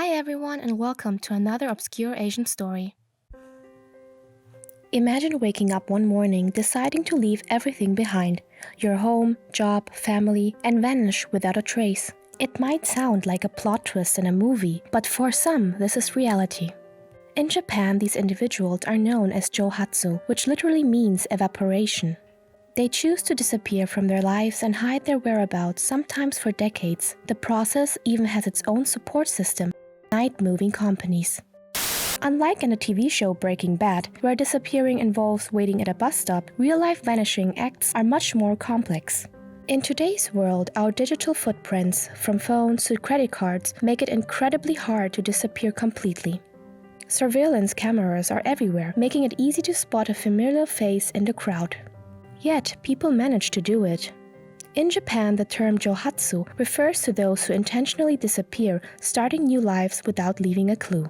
Hi everyone and welcome to another obscure Asian story. Imagine waking up one morning deciding to leave everything behind, your home, job, family, and vanish without a trace. It might sound like a plot twist in a movie, but for some, this is reality. In Japan, these individuals are known as Jouhatsu, which literally means evaporation. They choose to disappear from their lives and hide their whereabouts, sometimes for decades. The process even has its own support system, night-moving companies. Unlike in the TV show Breaking Bad, where disappearing involves waiting at a bus stop, real-life vanishing acts are much more complex. In today's world, our digital footprints, from phones to credit cards, make it incredibly hard to disappear completely. Surveillance cameras are everywhere, making it easy to spot a familiar face in the crowd. Yet, people manage to do it. In Japan, the term Jouhatsu refers to those who intentionally disappear, starting new lives without leaving a clue.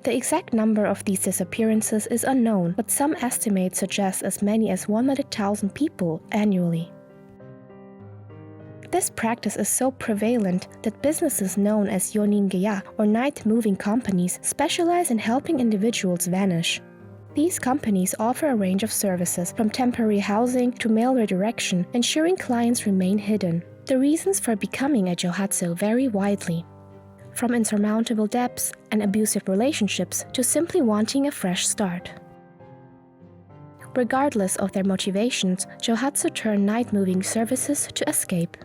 The exact number of these disappearances is unknown, but some estimates suggest as many as 100,000 people annually. This practice is so prevalent that businesses known as yoningeya or night-moving companies specialize in helping individuals vanish. These companies offer a range of services, from temporary housing to mail redirection, ensuring clients remain hidden. The reasons for becoming a Jouhatsu vary widely, from insurmountable debts and abusive relationships to simply wanting a fresh start. Regardless of their motivations, Jouhatsu turn night-moving services to escape.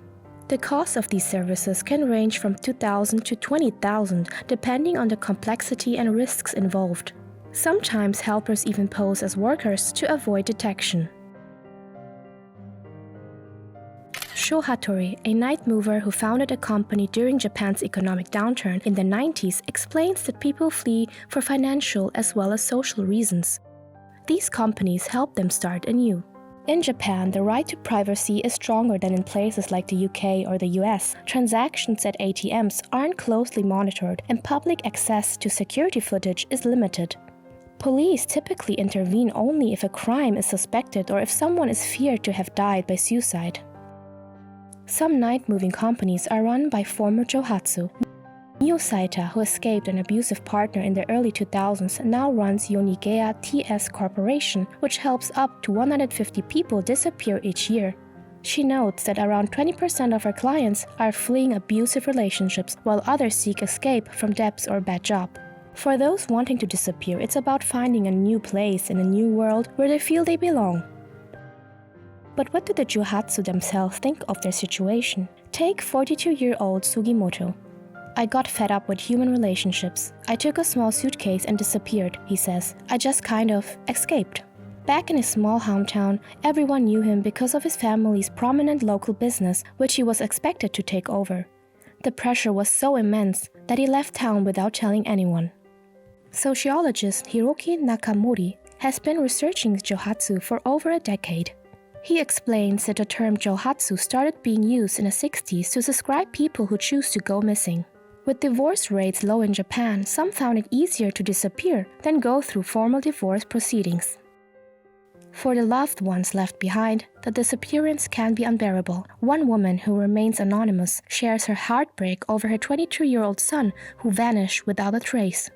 The cost of these services can range from $2,000 to $20,000, depending on the complexity and risks involved. Sometimes helpers even pose as workers to avoid detection. Sho Hattori, a night mover who founded a company during Japan's economic downturn in the 90s, explains that people flee for financial as well as social reasons. These companies help them start anew. In Japan, the right to privacy is stronger than in places like the UK or the US. Transactions at ATMs aren't closely monitored, and public access to security footage is limited. Police typically intervene only if a crime is suspected or if someone is feared to have died by suicide. Some night-moving companies are run by former Jouhatsu. Mio Saita, who escaped an abusive partner in the early 2000s, now runs Yonigeya TS Corporation, which helps up to 150 people disappear each year. She notes that around 20% of her clients are fleeing abusive relationships, while others seek escape from debts or bad job. For those wanting to disappear, it's about finding a new place in a new world where they feel they belong. But what do the Jouhatsu themselves think of their situation? Take 42-year-old Sugimoto. I got fed up with human relationships. I took a small suitcase and disappeared, he says. I just kind of escaped. Back in his small hometown, everyone knew him because of his family's prominent local business, which he was expected to take over. The pressure was so immense that he left town without telling anyone. Sociologist Hiroki Nakamori has been researching Jouhatsu for over a decade. He explains that the term Jouhatsu started being used in the 60s to describe people who choose to go missing. With divorce rates low in Japan, some found it easier to disappear than go through formal divorce proceedings. For the loved ones left behind, the disappearance can be unbearable. One woman who remains anonymous shares her heartbreak over her 22-year-old son who vanished without a trace.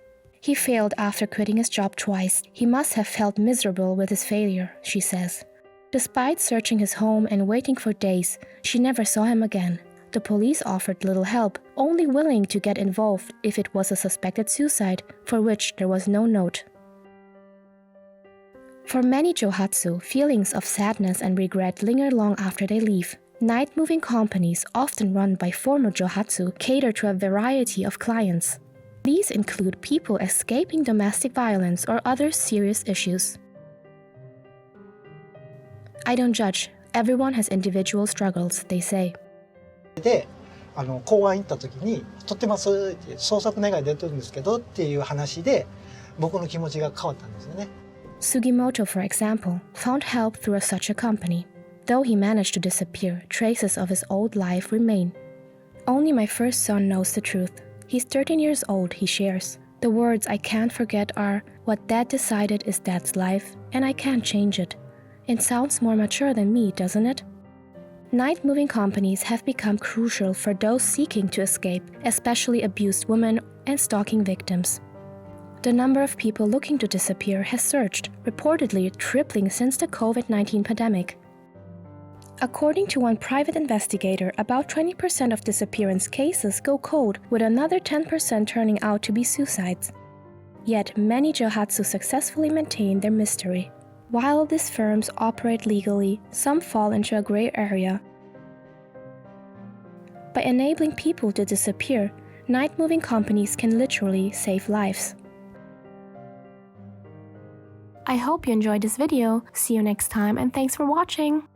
He failed after quitting his job twice. He must have felt miserable with his failure, she says. Despite searching his home and waiting for days, she never saw him again. The police offered little help, only willing to get involved if it was a suspected suicide, for which there was no note. For many Jouhatsu, feelings of sadness and regret linger long after they leave. Night-moving companies, often run by former Jouhatsu, cater to a variety of clients. These include people escaping domestic violence or other serious issues. I don't judge. Everyone has individual struggles, they say. で、公安行った時に「撮ってます」って「捜索願い出てるんですけど」っていう話で僕の気持ちが変わったんですよね。Sugimoto, for example, found help through such a company. Though he managed to disappear, traces of his old life remain. Only my first son knows the truth. He's 13 years old, he shares. The words I can't forget are, "What Dad decided is Dad's life, and I can't change it." It sounds more mature than me, doesn't it? Night moving companies have become crucial for those seeking to escape, especially abused women and stalking victims. The number of people looking to disappear has surged, reportedly tripling since the COVID-19 pandemic. According to one private investigator, about 20% of disappearance cases go cold, with another 10% turning out to be suicides. Yet many Jouhatsu successfully maintain their mystery. While these firms operate legally, some fall into a gray area. By enabling people to disappear, night-moving companies can literally save lives. I hope you enjoyed this video. See you next time and thanks for watching!